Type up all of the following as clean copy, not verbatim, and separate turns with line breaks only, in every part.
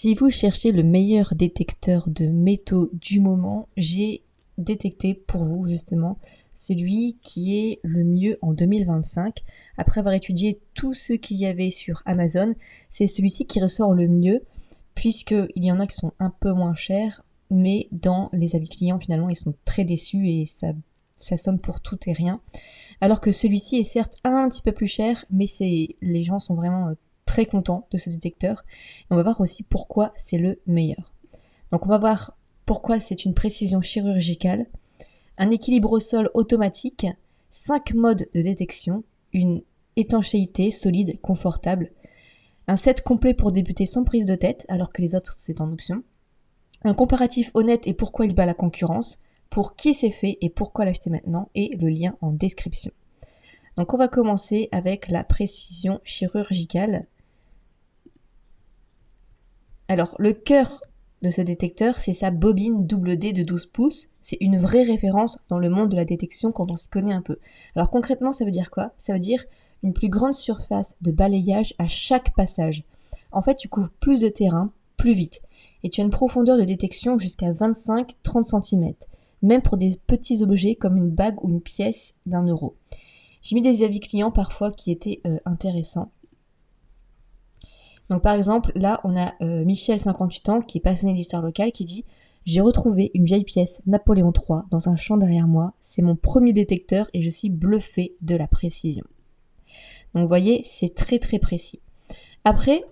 Si vous cherchez le meilleur détecteur de métaux du moment, j'ai détecté pour vous justement celui qui est le mieux en 2025. Après avoir étudié tout ce qu'il y avait sur Amazon, c'est celui-ci qui ressort le mieux puisqu'il y en a qui sont un peu moins chers, mais dans les avis clients finalement ils sont très déçus et ça sonne pour tout et rien. Alors que celui-ci est certes un petit peu plus cher, mais les gens sont vraiment très contents de ce détecteur. Et on va voir aussi pourquoi c'est le meilleur. Donc on va voir pourquoi c'est une précision chirurgicale, un équilibre au sol automatique, 5 modes de détection, une étanchéité solide, confortable, un set complet pour débuter sans prise de tête, alors que les autres c'est en option, un comparatif honnête et pourquoi il bat la concurrence, pour qui c'est fait et pourquoi l'acheter maintenant, et le lien en description. Donc on va commencer avec la précision chirurgicale. Alors le cœur de ce détecteur, c'est sa bobine double D de 12 pouces. C'est une vraie référence dans le monde de la détection quand on s'y connaît un peu. Alors concrètement, ça veut dire quoi? Ça veut dire une plus grande surface de balayage à chaque passage. En fait, tu couvres plus de terrain, plus vite. Et tu as une profondeur de détection jusqu'à 25-30 cm. Même pour des petits objets comme une bague ou une pièce d'1 euro. J'ai mis des avis clients parfois qui étaient intéressants. Donc par exemple, là on a Michel, 58 ans, qui est passionné d'histoire locale, qui dit « J'ai retrouvé une vieille pièce Napoléon III dans un champ derrière moi. C'est mon premier détecteur et je suis bluffé de la précision. » Donc vous voyez, c'est très très précis. Après,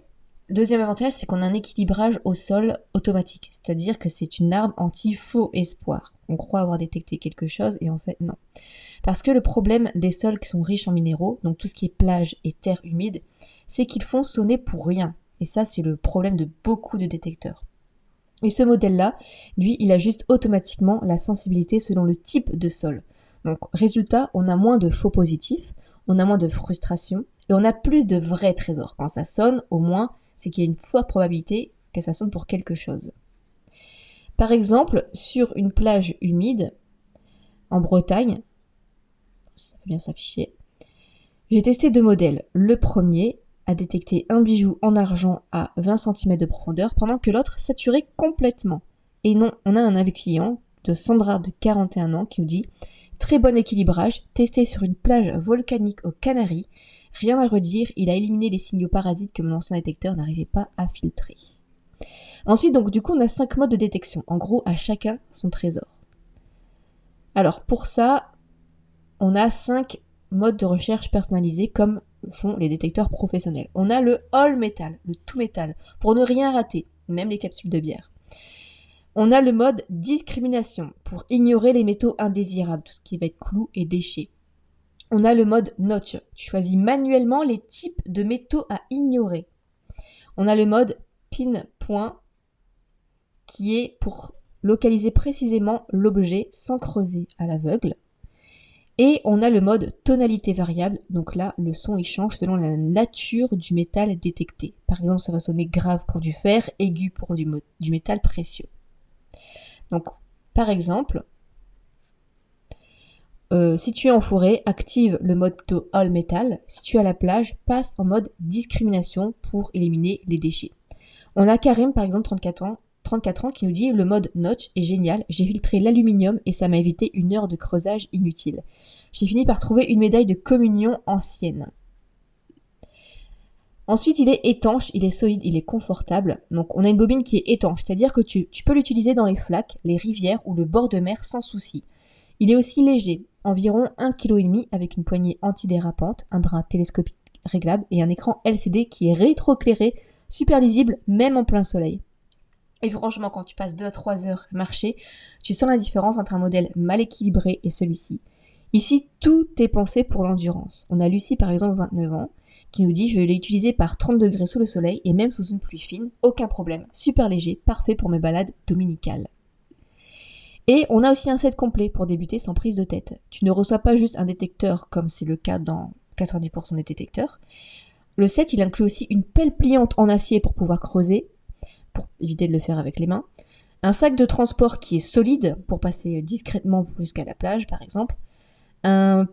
deuxième avantage, c'est qu'on a un équilibrage au sol automatique. C'est-à-dire que c'est une arme anti-faux espoir. On croit avoir détecté quelque chose et en fait non. Parce que le problème des sols qui sont riches en minéraux, donc tout ce qui est plage et terre humide, c'est qu'ils font sonner pour rien. Et ça, c'est le problème de beaucoup de détecteurs. Et ce modèle-là, lui, il ajuste automatiquement la sensibilité selon le type de sol. Donc, résultat, on a moins de faux positifs, on a moins de frustration, et on a plus de vrais trésors. Quand ça sonne, au moins, c'est qu'il y a une forte probabilité que ça sonne pour quelque chose. Par exemple, sur une plage humide, en Bretagne, ça peut bien s'afficher. J'ai testé 2 modèles. Le premier a détecté un bijou en argent à 20 cm de profondeur, pendant que l'autre saturait complètement. Et non, on a un avis client de Sandra de 41 ans qui nous dit « Très bon équilibrage, testé sur une plage volcanique aux Canaries. Rien à redire, il a éliminé les signaux parasites que mon ancien détecteur n'arrivait pas à filtrer. » Ensuite, donc du coup, on a 5 modes de détection. En gros, à chacun son trésor. Alors, pour ça, on a 5 modes de recherche personnalisés comme font les détecteurs professionnels. On a le all metal, le tout métal, pour ne rien rater, même les capsules de bière. On a le mode discrimination, pour ignorer les métaux indésirables, tout ce qui va être clous et déchets. On a le mode notch, tu choisis manuellement les types de métaux à ignorer. On a le mode pinpoint, qui est pour localiser précisément l'objet sans creuser à l'aveugle. Et on a le mode tonalité variable, donc là le son il change selon la nature du métal détecté. Par exemple ça va sonner grave pour du fer, aigu pour du métal précieux. Donc par exemple, si tu es en forêt, active le mode plutôt all metal. Si tu es à la plage, passe en mode discrimination pour éliminer les déchets. On a Karim par exemple 34 ans qui nous dit « Le mode notch est génial, j'ai filtré l'aluminium et ça m'a évité 1 heure de creusage inutile. J'ai fini par trouver une médaille de communion ancienne. » Ensuite, il est étanche, il est solide, il est confortable. Donc on a une bobine qui est étanche, c'est-à-dire que tu peux l'utiliser dans les flaques, les rivières ou le bord de mer sans souci. Il est aussi léger, environ 1,5 kg avec une poignée antidérapante, un bras télescopique réglable et un écran LCD qui est rétroéclairé, super lisible même en plein soleil. Et franchement, quand tu passes 2 à 3 heures à marcher, tu sens la différence entre un modèle mal équilibré et celui-ci. Ici, tout est pensé pour l'endurance. On a Lucie, par exemple, 29 ans, qui nous dit « Je l'ai utilisé par 30 degrés sous le soleil et même sous une pluie fine, aucun problème, super léger, parfait pour mes balades dominicales. » Et on a aussi un set complet pour débuter sans prise de tête. Tu ne reçois pas juste un détecteur comme c'est le cas dans 90% des détecteurs. Le set, il inclut aussi une pelle pliante en acier pour pouvoir creuser, pour éviter de le faire avec les mains, un sac de transport qui est solide pour passer discrètement jusqu'à la plage par exemple, un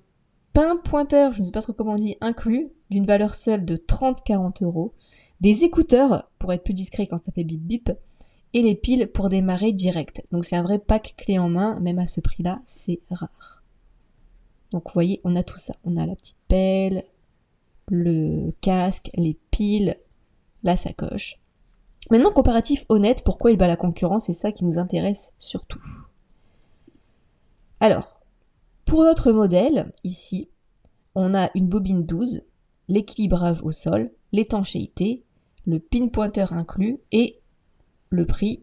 pas un pointeur, je ne sais pas trop comment on dit, inclus, d'une valeur seule de 30-40 euros, des écouteurs pour être plus discret quand ça fait bip bip, et les piles pour démarrer direct. Donc c'est un vrai pack clé en main, même à ce prix-là, c'est rare. Donc vous voyez, on a tout ça. On a la petite pelle, le casque, les piles, la sacoche. Maintenant, comparatif honnête, pourquoi il bat la concurrence, c'est ça qui nous intéresse surtout. Alors, pour notre modèle, ici, on a une bobine 12, l'équilibrage au sol, l'étanchéité, le pinpointer inclus et le prix.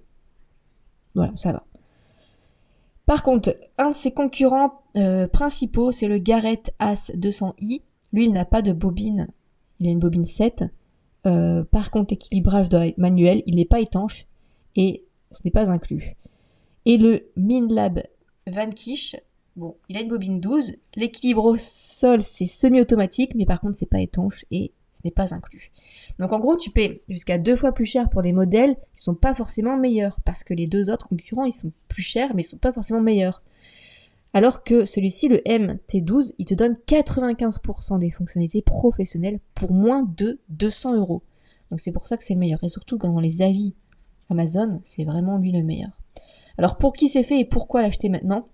Voilà, ça va. Par contre, un de ses concurrents principaux, c'est le Garrett As 200i. Lui, il n'a pas de bobine, il a une bobine 7. Par contre, l'équilibrage doit être manuel, il n'est pas étanche et ce n'est pas inclus. Et le Minlab Vanquish, bon, il a une bobine 12, l'équilibre au sol c'est semi-automatique, mais par contre c'est pas étanche et ce n'est pas inclus. Donc en gros, tu paies jusqu'à 2 fois plus cher pour des modèles qui sont pas forcément meilleurs, parce que les deux autres concurrents ils sont plus chers, mais ils sont pas forcément meilleurs. Alors que celui-ci, le MT12, il te donne 95% des fonctionnalités professionnelles pour moins de 200 euros. Donc c'est pour ça que c'est le meilleur. Et surtout dans les avis Amazon, c'est vraiment lui le meilleur. Alors pour qui c'est fait et pourquoi l'acheter maintenant?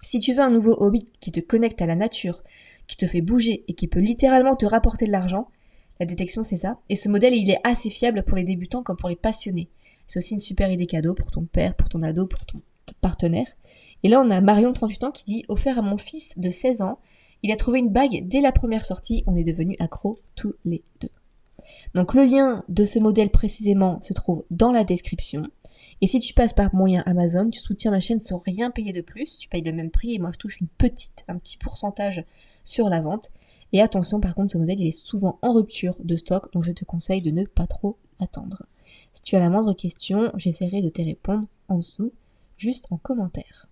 Si tu veux un nouveau hobby qui te connecte à la nature, qui te fait bouger et qui peut littéralement te rapporter de l'argent, la détection c'est ça. Et ce modèle il est assez fiable pour les débutants comme pour les passionnés. C'est aussi une super idée cadeau pour ton père, pour ton ado, pour ton partenaire. Et là, on a Marion, 38 ans, qui dit « Offert à mon fils de 16 ans, il a trouvé une bague dès la première sortie, on est devenus accros tous les deux. » Donc le lien de ce modèle précisément se trouve dans la description. Et si tu passes par mon lien Amazon, tu soutiens ma chaîne sans rien payer de plus, tu payes le même prix et moi je touche un petit pourcentage sur la vente. Et attention, par contre, ce modèle il est souvent en rupture de stock, donc je te conseille de ne pas trop attendre. Si tu as la moindre question, j'essaierai de te répondre en dessous, juste en commentaire.